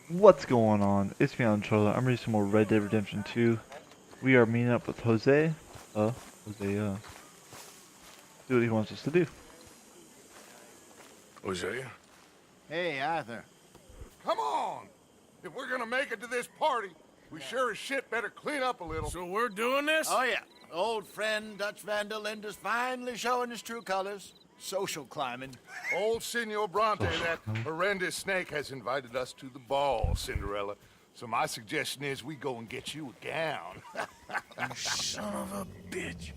What's going on? It's me, on Charlotte. I'm ready some more Red Dead Redemption 2. We are meeting up with Jose. See what he wants us to do. Hosea? Hey, Arthur. Come on! If we're gonna make it to this party, we sure as shit better clean up a little. So we're doing this? Oh, yeah. Old friend Dutch Van der Linde's finally showing his true colors. Social climbing. Old Senor Bronte, that horrendous snake, has invited us to the ball, Cinderella. So my suggestion is we go and get you a gown. You son of a bitch.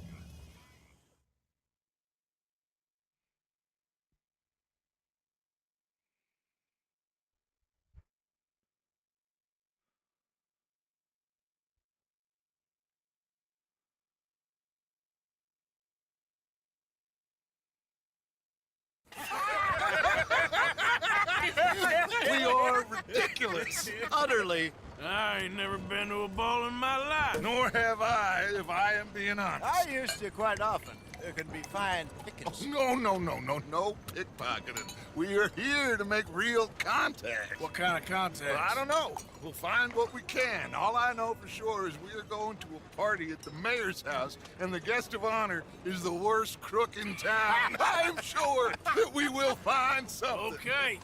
We are ridiculous. Utterly. I ain't never been to a ball in my life. Nor have I, if I am being honest. I used to quite often. There can be fine pickings. No pickpocketing. We are here to make real contact. What kind of contact? Well, I don't know. We'll find what we can. All I know for sure is we are going to a party at the mayor's house, and the guest of honor is the worst crook in town. I'm sure that we will find something. Okay.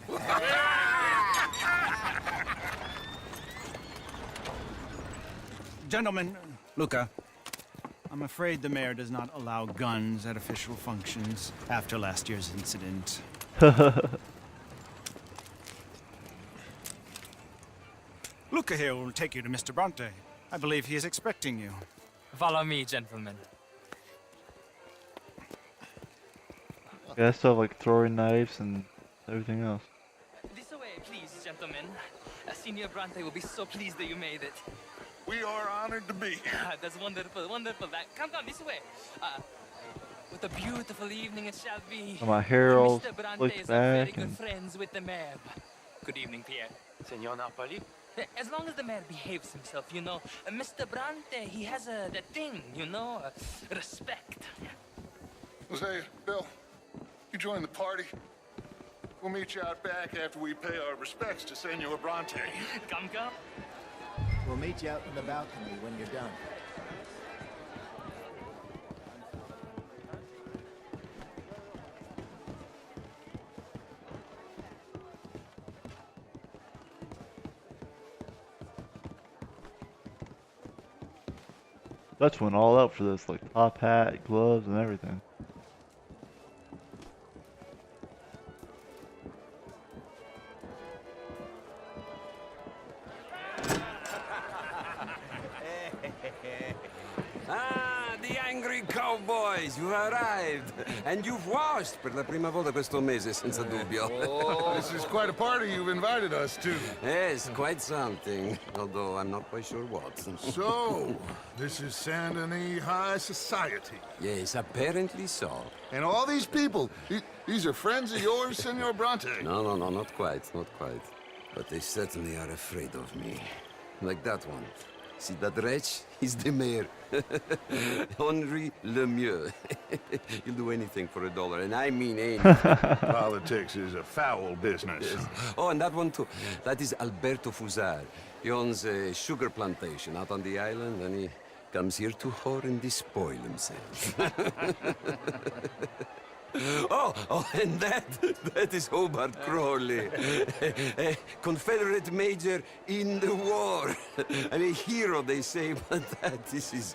Gentlemen, Luca, I'm afraid the mayor does not allow guns at official functions after last year's incident. Luca here will take you to Mr. Bronte. I believe he is expecting you. Follow me, gentlemen. Yeah, I still have like throwing knives and everything else. This way, please, gentlemen. Senior Bronte will be so pleased that you made it. We are honored to be here. That's wonderful, wonderful. Come, this way. What a beautiful evening it shall be. My hair all Mr. Bronte slicked is very back good and friends with the mayor. Good evening, Pierre. Senor Napoli? As long as the mayor behaves himself, you know. Mr. Bronte, he has that thing, you know, respect. Jose, Bill, you join the party. We'll meet you out back after we pay our respects to Senor Bronte. Come. We'll meet you out in the balcony when you're done. Dutch went all out for this, like top hat, gloves, and everything. Ah, the angry cowboys, you arrived. And you've washed per la prima volta questo mese, senza dubbio. This is quite a party you've invited us to. Yes, quite something. Although I'm not quite sure what. So, this is Saint Denis High Society. Yes, apparently so. And all these people, these are friends of yours, Senor Bronte? No, not quite, not quite. But they certainly are afraid of me. Like that one. See that wretch? He's the mayor. Henri Lemieux. He'll do anything for $1, and I mean anything. Politics is a foul business. Yes. Oh, and that one too. That is Alberto Fusar. He owns a sugar plantation out on the island, and he comes here to whore and despoil himself. Oh, and that is Hobart Crawley, a Confederate major in the war, and a hero, they say, but that is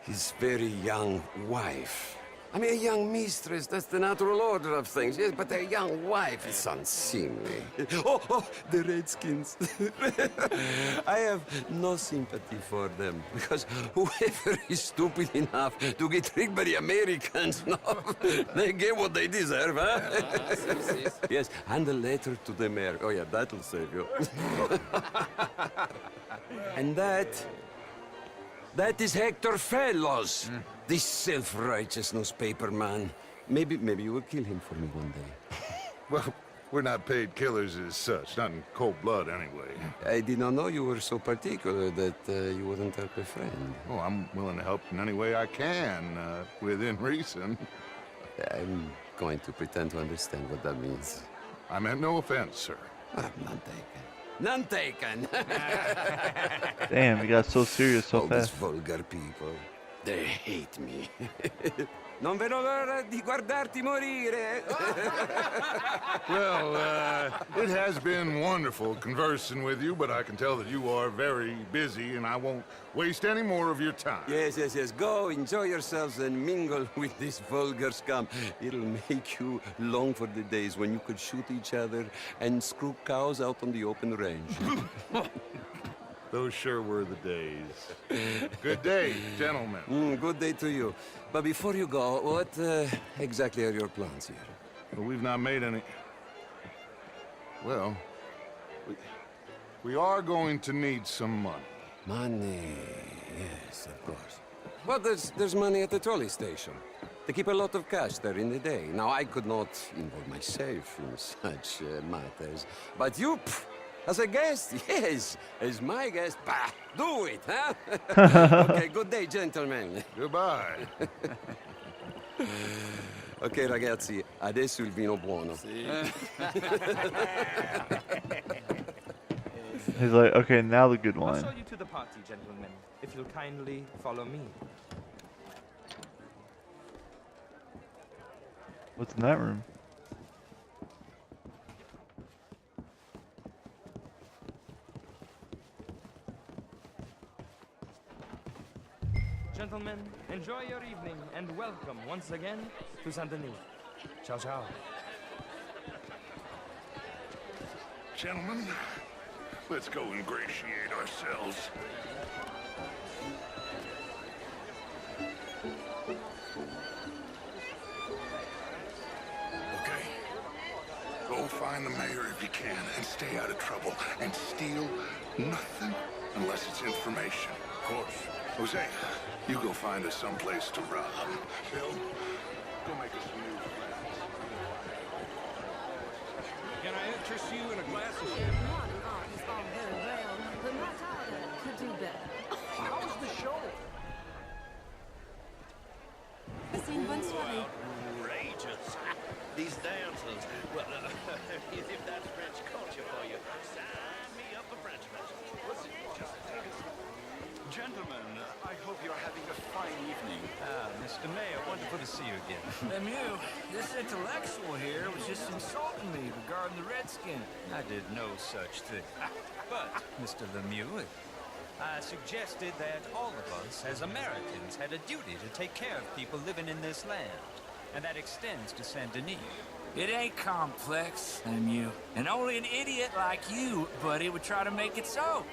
his very young wife. I mean, a young mistress, that's the natural order of things, yes, but a young wife is unseemly. Oh, the Redskins. I have no sympathy for them, because whoever is stupid enough to get tricked by the Americans, no, they get what they deserve, huh? Yes, and a letter to the mayor. Oh, yeah, that'll save you. And that is Hector Fellows. This self-righteous newspaper man. Maybe you will kill him for me one day. Well, we're not paid killers as such, not in cold blood anyway. I did not know you were so particular that you wouldn't help a friend. Oh, I'm willing to help in any way I can, within reason. I'm going to pretend to understand what that means. I meant no offense, sir. I'm not taken. None taken. Damn, he got so serious so All these fast. vulgar people. They hate me. Non vedo l'ora di guardarti morire. Well, it has been wonderful conversing with you, but I can tell that you are very busy, and I won't waste any more of your time. Yes, yes, yes. Go, enjoy yourselves and mingle with this vulgar scum. It'll make you long for the days when you could shoot each other and screw cows out on the open range. Those sure were the days. Good day, gentlemen. Good day to you. But before you go, what exactly are your plans here? Well, we've not made any... Well, we are going to need some money. Money, yes, of course. Well, there's money at the trolley station. They keep a lot of cash there in the day. Now, I could not involve myself in such matters. But you, as a guest, yes, as my guest, bah, do it, huh? Okay, good day, gentlemen. Goodbye. Ok, ragazzi, adesso il vino buono. He's like, okay, now the good I'll wine. show you to the party, gentlemen, if you'll kindly follow me. What's in that room? Gentlemen, enjoy your evening and welcome once again to Saint Denis. Ciao, ciao. Gentlemen, let's go ingratiate ourselves. Okay. Go find the mayor if you can and stay out of trouble and steal nothing unless it's information. Of course. Jose, you go find us someplace to rob. Bill, go make us some new friends. Can I interest you in a glass of Modern art is all very well, but my daughter could do better. How was the show? C'est une bonne soirée. Outrageous. These dancers. Well, if that's French culture for you, sign me up for French lessons. Gentlemen, I hope you're having a fine evening. Mr. Mayor, wonderful to see you again. Lemieux, this intellectual here was just insulting me regarding the Redskin. I did no such thing. But, Mr. Lemieux, I suggested that all of us, as Americans, had a duty to take care of people living in this land. And that extends to Saint Denis. It ain't complex, Lemieux. And only an idiot like you, buddy, would try to make it so.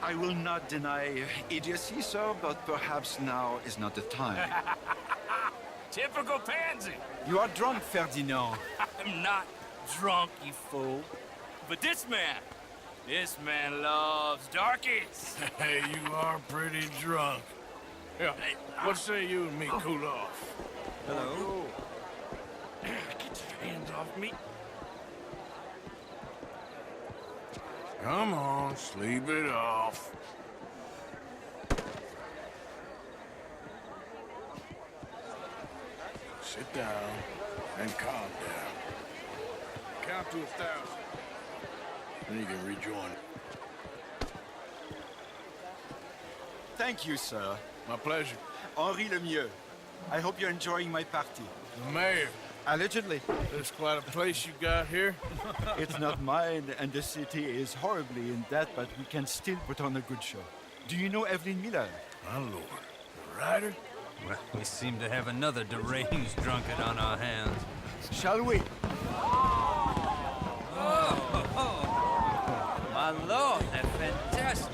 I will not deny idiocy, sir, but perhaps now is not the time. Typical pansy. You are drunk, Ferdinand. I'm not drunk, you fool. But this man loves darkies. Hey, you are pretty drunk. Yeah, what say you and me cool off? Hello? Get your hands off me. Come on, sleep it off. Sit down and calm down. Count to 1,000. Then you can rejoin. Thank you, sir. My pleasure. Henri Lemieux. I hope you're enjoying my party. The mayor. Allegedly. There's quite a place you got here. It's not mine, and the city is horribly in debt, but we can still put on a good show. Do you know Evelyn Miller? My lord. The rider? Well, we seem to have another deranged drunkard on our hands. Shall we? My lord, that's fantastic.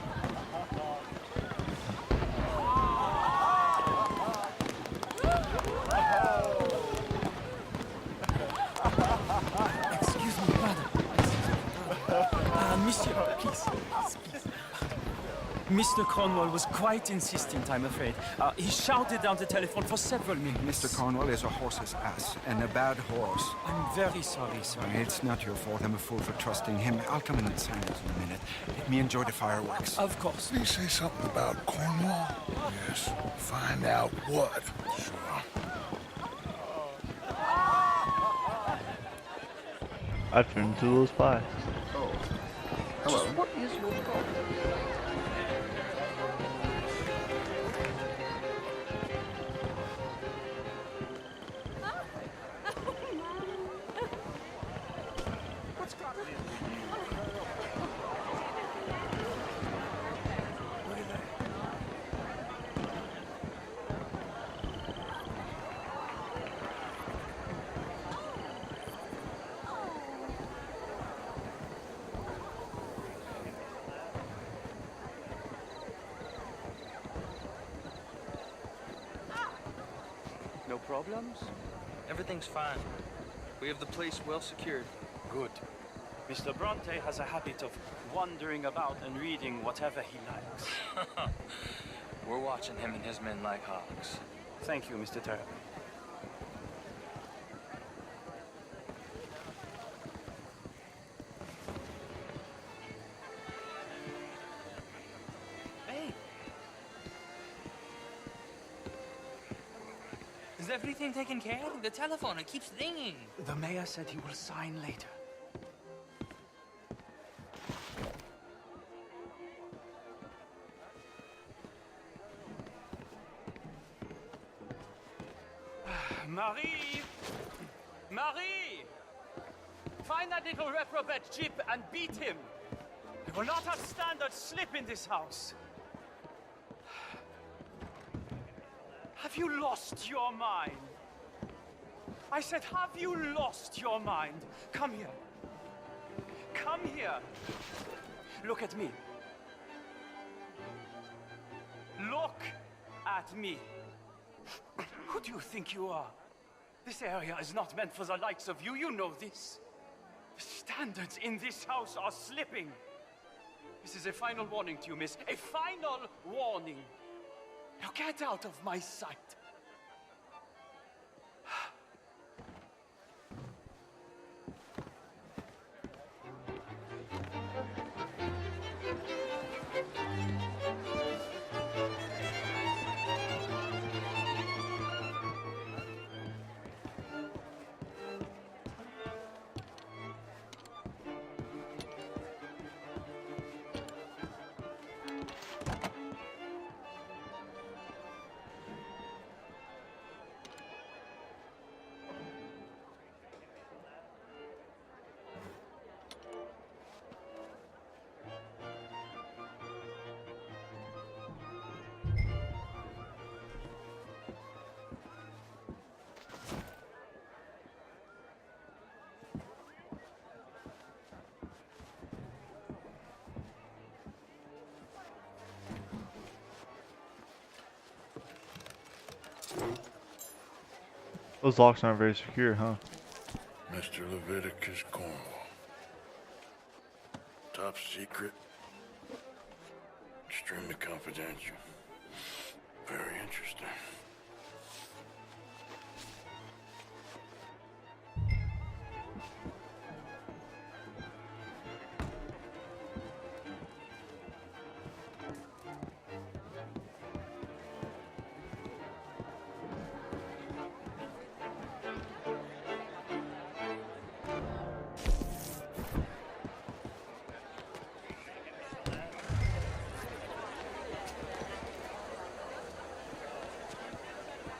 Excuse me, brother. Monsieur, please. Mr. Cornwall was quite insistent, I'm afraid. He shouted down the telephone for several minutes. Mr. Cornwall is a horse's ass, and a bad horse. I'm very sorry, sir. It's not your fault. I'm a fool for trusting him. I'll come in and sign it in a minute. Let me enjoy the fireworks. Of course. Did he say something about Cornwall? Yes. Find out what. Sure. I turned into a little spy. Hello. Just what is your problem? What's got me? Look at that. No problems? Everything's fine. We have the place well secured. Good. Mr. Bronte has a habit of wandering about and reading whatever he likes. We're watching him and his men like hawks. Thank you, Mr. Terrapin. Hey! Is everything taken care of? The telephone, it keeps ringing. The mayor said he will sign later. Marie! Marie! Find that little reprobate Jip and beat him. I will not have standard slip in this house. Have you lost your mind? I said, have you lost your mind? Come here. Come here. Look at me. Look at me. Who do you think you are? This area is not meant for the likes of you. You know this. The standards in this house are slipping. This is a final warning to you, miss. A final warning. Now get out of my sight. Those locks aren't very secure, huh? Mr. Leviticus Cornwall. Top secret. Extremely confidential. Very interesting.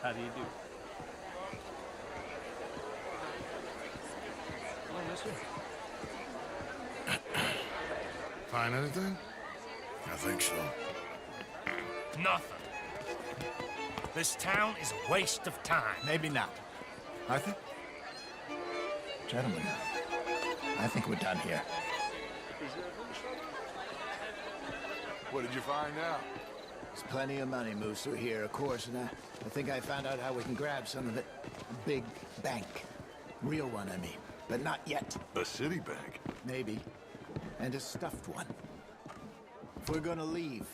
How do you do? Find anything? I think so. Nothing. This town is a waste of time. Maybe not. I think... Gentlemen, I think we're done here. What did you find out? There's plenty of money moves through here, of course, and I think I found out how we can grab some of it. A big bank. Real one, I mean. But not yet. A city bank. Maybe. And a stuffed one. If we're gonna leave,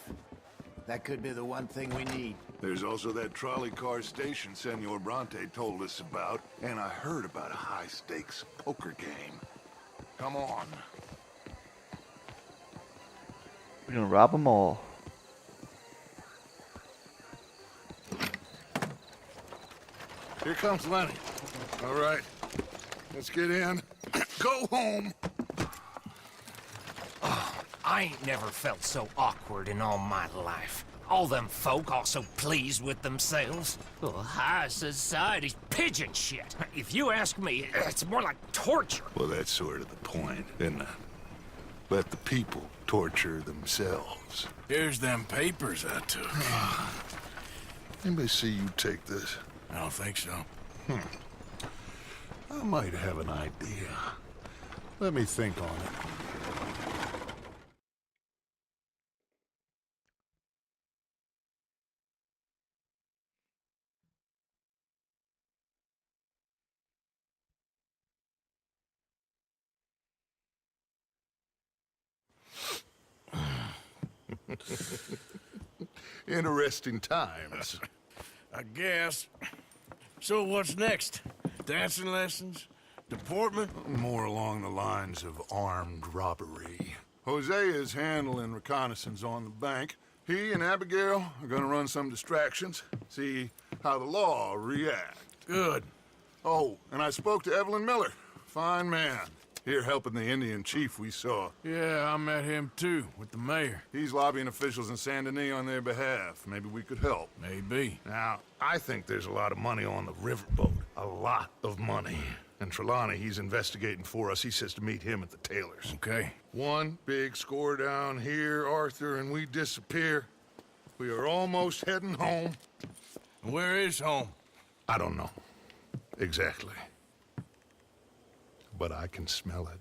that could be the one thing we need. There's also that trolley car station Senor Bronte told us about, and I heard about a high-stakes poker game. Come on. We're gonna rob them all. Here comes Lenny. All right, let's get in. Go home. Oh, I ain't never felt so awkward in all my life. All them folk all so pleased with themselves. Oh, high society's pigeon shit. If you ask me, it's more like torture. Well, that's sort of the point, isn't it? Let the people torture themselves. Here's them papers I took. Anybody see you take this? I don't think so. I might have an idea. Let me think on it. Interesting times. I guess. So what's next? Dancing lessons? Deportment? More along the lines of armed robbery. Hosea is handling reconnaissance on the bank. He and Abigail are gonna run some distractions, see how the law reacts. Good. Oh, and I spoke to Evelyn Miller. Fine man. Here helping the Indian chief we saw. Yeah, I met him too, with the mayor. He's lobbying officials in Saint Denis on their behalf. Maybe we could help. Maybe. Now, I think there's a lot of money on the riverboat. A lot of money. And Trelawney, he's investigating for us. He says to meet him at the Taylor's. Okay. One big score down here, Arthur, and we disappear. We are almost heading home. Where is home? I don't know. Exactly. But I can smell it.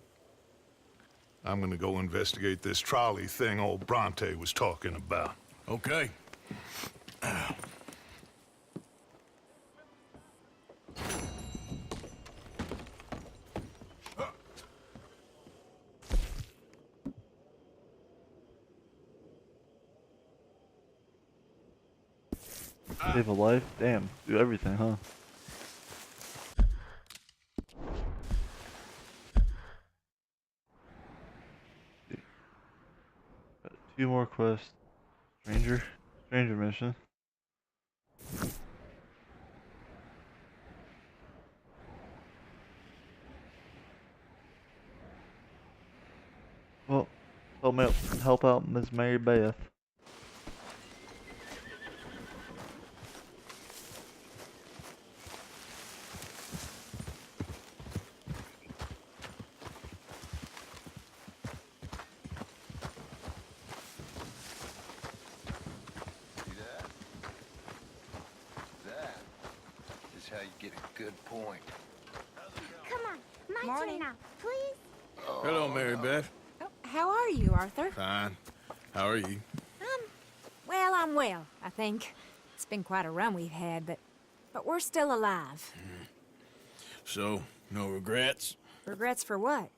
I'm gonna go investigate this trolley thing old Bronte was talking about. Okay. Save a life? Damn, do everything, huh? Got 2 more quests. Stranger mission. Well, help out Miss Mary Beth. How you get a good point. Come on, my turn now, please. Hello, Mary Beth. Oh, how are you, Arthur? Fine. How are you? Well, I'm well, I think. It's been quite a run we've had, but we're still alive. So, no regrets? Regrets for what?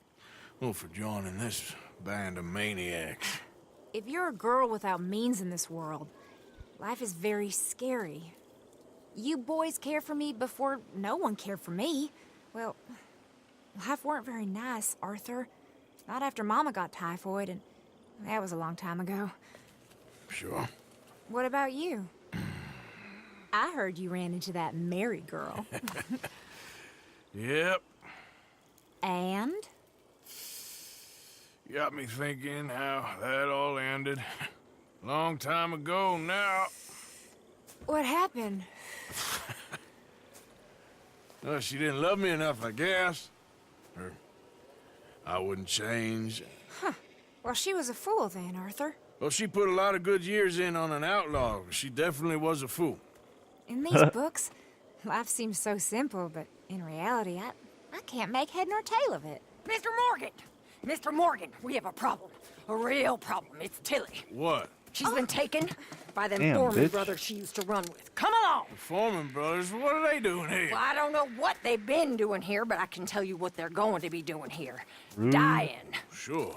Well, for joining this band of maniacs. If you're a girl without means in this world, life is very scary. You boys cared for me before no one cared for me. Well, life weren't very nice, Arthur. Not after Mama got typhoid, and that was a long time ago. Sure. What about you? I heard you ran into that Mary girl. Yep. And? Got me thinking how that all ended. Long time ago now. What happened? Well, she didn't love me enough, I guess. Or I wouldn't change. Huh. Well, she was a fool then, Arthur. Well, she put a lot of good years in on an outlaw. She definitely was a fool. In these books, life seems so simple, but in reality, I can't make head nor tail of it. Mr. Morgan! Mr. Morgan, we have a problem. A real problem. It's Tilly. What? She's been taken by them Damn, Foreman bitch. brothers she used to run with. Come along! The Foreman brothers? What are they doing here? Well, I don't know what they've been doing here, but I can tell you what they're going to be doing here. Rude. Dying. Sure.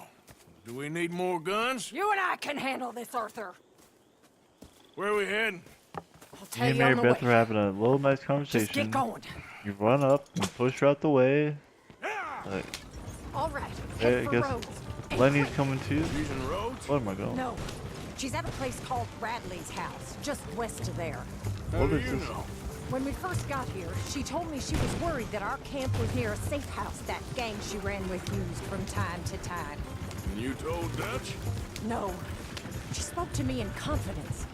Do we need more guns? You and I can handle this, Arthur. Where are we heading? I'll tell Me and you Mary on the Beth way. were having a little nice conversation. Just get going. You run up and push her out the way. Like, All right. hey, Head I for guess Rhodes. And Lenny's quick. coming too. Using roads? Where am I going? No. She's at a place called Bradley's house, just west of there. How What do is you this? know? When we first got here, she told me she was worried that our camp was near a safe house that gang she ran with used from time to time. And you told Dutch? No. She spoke to me in confidence.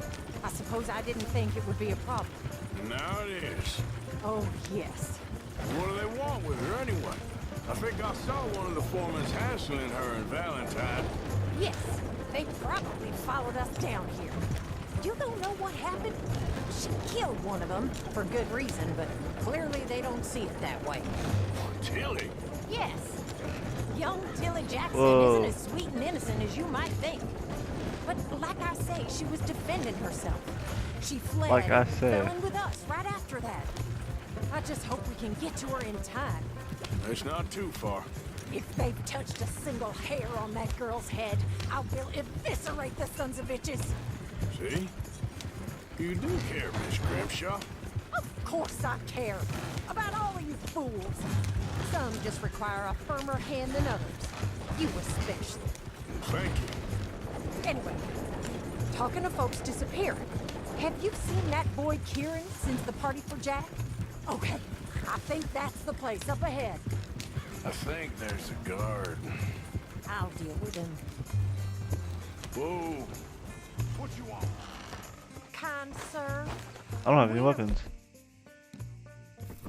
I suppose I didn't think it would be a problem. Now it is. Oh, yes. What do they want with her anyway? I think I saw one of the foremans hassling her and Valentine. Yes, they probably followed us down here. You don't know what happened? She killed one of them, for good reason, but clearly they don't see it that way. Tilly? Yes. Young Tilly Jackson Whoa. isn't as sweet and innocent as you might think. But like I say, she was defending herself. She fled Like I and say. fell in with us right after that. I just hope we can get to her in time. It's not too far. If they've touched a single hair on that girl's head, I will eviscerate the sons of bitches. See? You do care, Miss Grimshaw. Of course I care. About all of you fools. Some just require a firmer hand than others. You especially. Thank you. Anyway, talking of folks disappearing, have you seen that boy Kieran since the party for Jack? Okay, I think that's the place up ahead. I think there's a guard. I'll deal with him. Whoa. What you want? Kind sir, I don't have any weapons.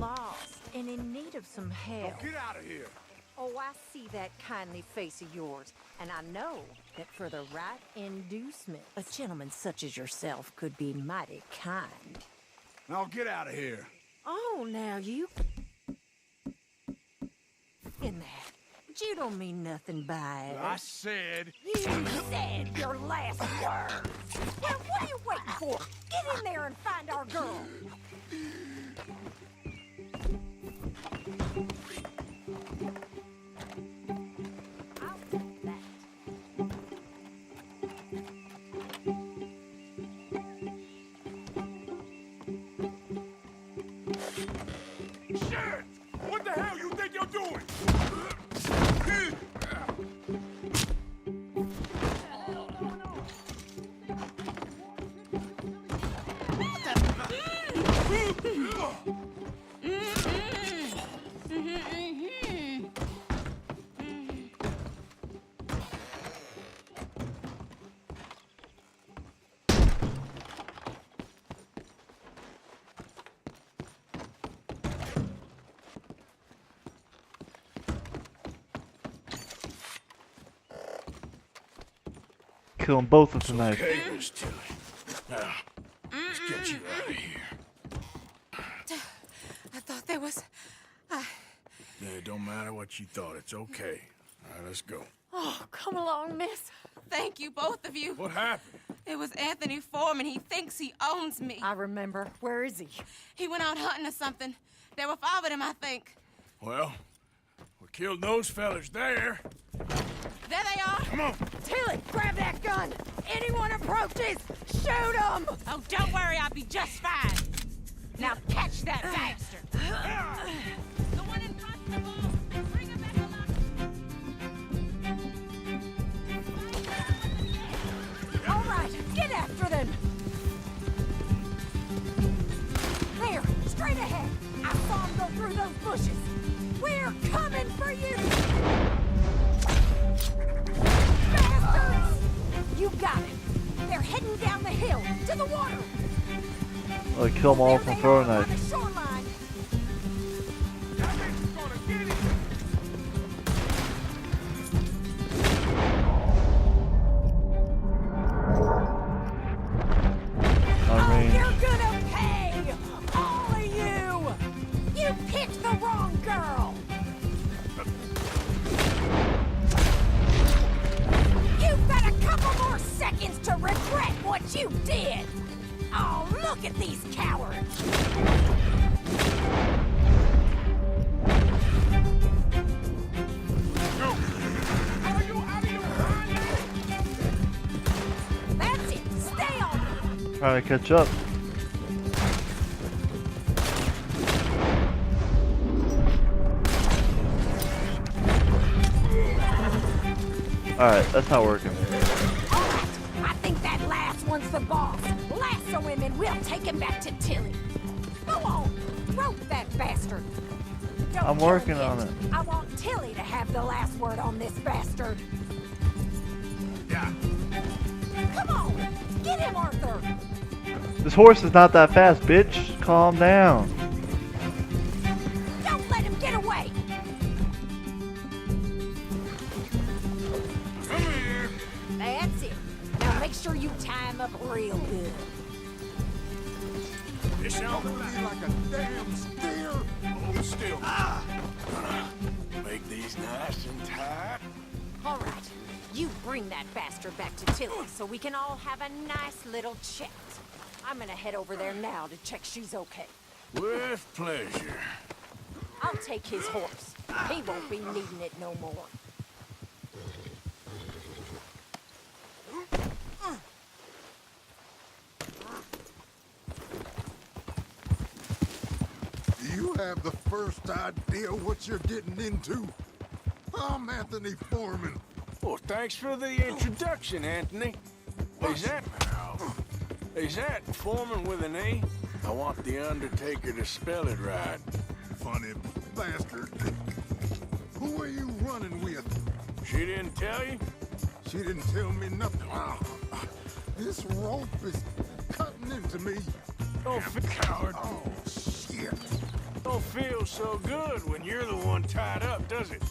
lost and in need of some help. Get out of here. Oh, I see that kindly face of yours, and I know that for the right inducement, a gentleman such as yourself could be mighty kind. Now get out of here. Oh, now you... in that. But you don't mean nothing by it. I said... You said your last word. Well, what are you waiting for? Get in there and find our girl. I'll take that. Shit! What the hell you think you're doing? Kill them both with the knife. Okay, Miss Tilly. Now, let's get you out of here. I thought there was... Yeah, it don't matter what you thought. It's okay. All right, let's go. Oh, come along, miss. Thank you, both of you. What happened? It was Anthony Foreman. He thinks he owns me. I remember. Where is he? He went out hunting or something. There were 5 of them, I think. Well, we killed those fellas there. There they are. Come on. Tilly, grab that gun! Anyone approaches, shoot them! Oh, don't worry. I'll be just fine. Now catch that bastard. The one in front of the ball. Bring him back alive. All right, get after them! There, straight ahead. I saw them go through those bushes. We're coming for you! Bastards! You got it. They're heading down the hill, to the water. I'll kill them all with a throwing On knife. the shoreline. That bitch is gonna get him. On range. You're gonna pay! All of you! You picked the wrong girl! You've got a couple more seconds to regret what you did! Oh, look at these cowards! That's it! Stay on them! Trying to catch up. Alright, that's not working. Alright, I think that last one's the boss. Lasso him and we'll take him back to Tilly. Go on, rope that bastard. Don't I'm kill him working yet. on it. I want Tilly to have the last word on this bastard. Come on! Get him, Arthur! This horse is not that fast, bitch. Calm down. Don't let him get away! Come here. That's it. Now make sure you tie him up real good. This sounds like a damn steer. Hold still. Make these nice and tight. All right. You bring that bastard back to Tilly so we can all have a nice little chat. I'm gonna head over there now to check she's okay. With pleasure. I'll take his horse. He won't be needing it no more. Do you have the first idea what you're getting into? I'm Anthony Foreman. Well, thanks for the introduction, Anthony. Is that Foreman with an E? I want the Undertaker to spell it right. Funny bastard. Who are you running with? She didn't tell you? She didn't tell me nothing. This rope is cutting into me. Don't coward. Oh, shit. Don't feel so good when you're the one tied up, does it?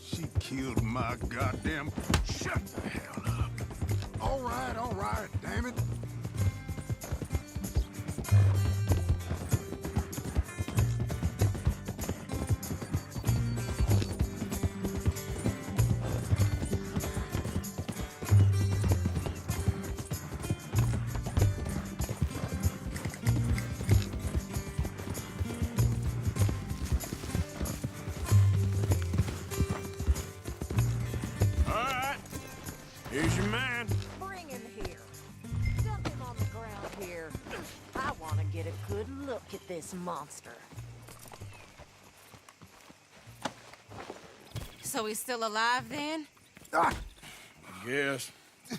She killed my goddamn... Shut the hell up. All right, damn it. Here's your man. Bring him here. Dump him on the ground here. I want to get a good look at this monster. So he's still alive then? Ah, Yes.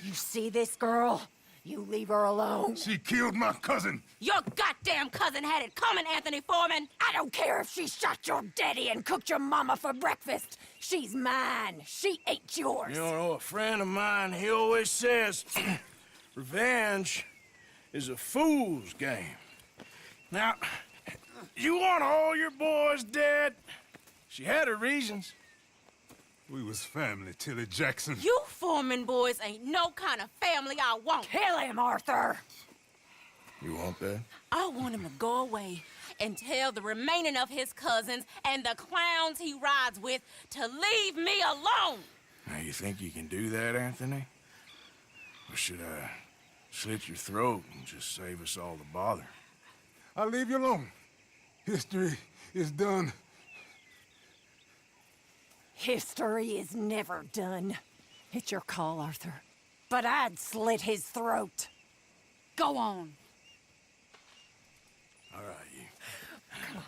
You see this girl? You leave her alone. she killed my cousin. Your goddamn cousin had it coming, Anthony Foreman! I don't care if she shot your daddy and cooked your mama for breakfast. She's mine. She ain't yours. You know, a friend of mine, he always says, revenge is a fool's game. Now, you want all your boys dead? She had her reasons. We was family, Tilly Jackson. You Foreman boys ain't no kind of family I want. Kill him, Arthur. You want that? I want him to go away and tell the remaining of his cousins and the clowns he rides with to leave me alone. Now, you think you can do that, Anthony? Or should I slit your throat and just save us all the bother? I'll leave you alone. History is done. History is never done. It's your call, Arthur. But I'd slit his throat. Go on. All right, you. Come on.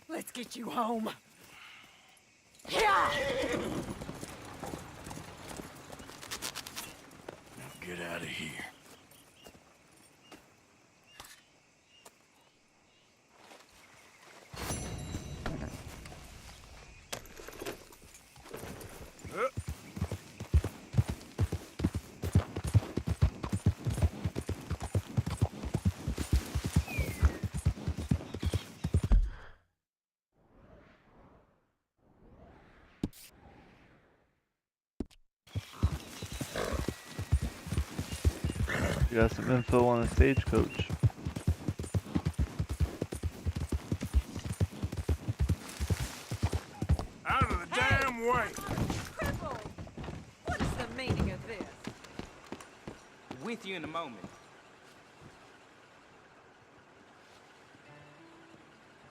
Let's get you home. Yeah! Now get out of here. You got some info on a stagecoach. Out of the damn way! Cripple! What is the meaning of this? With you in a moment.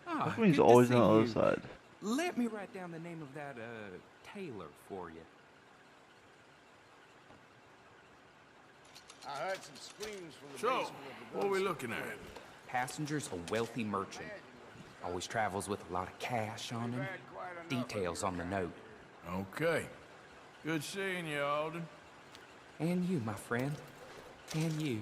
How Ah, come he's good to always see on the other you. side? Let me write down the name of that, tailor for you. I heard some screams from the So, basement of the what are we looking at? Passenger's a wealthy merchant. Always travels with a lot of cash on him. Details on the note. Okay. Good seeing you, Alden. And you, my friend. And you.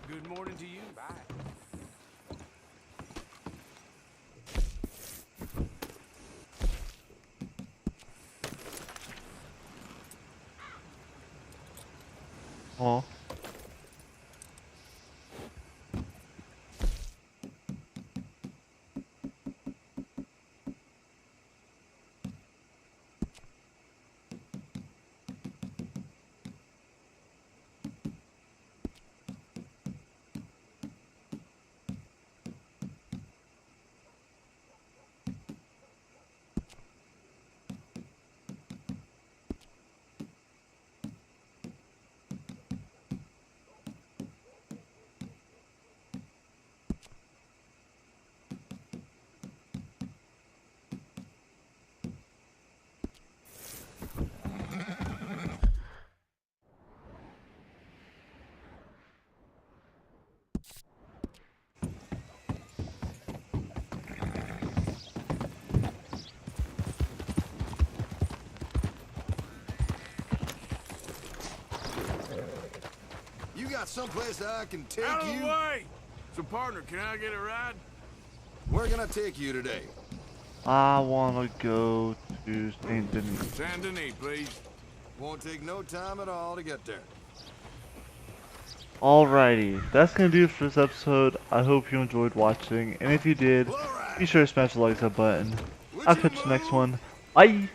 Good morning to you. Bye. Oh. You got someplace I can take Out of you? the way! So, partner, can I get a ride? Where can I take you today? I wanna go to Saint Denis. Saint Denis, please. Won't take no time at all to get there. Alrighty, that's gonna do it for this episode. I hope you enjoyed watching, and if you did, be sure to smash the like button. I'll catch you next one. Bye!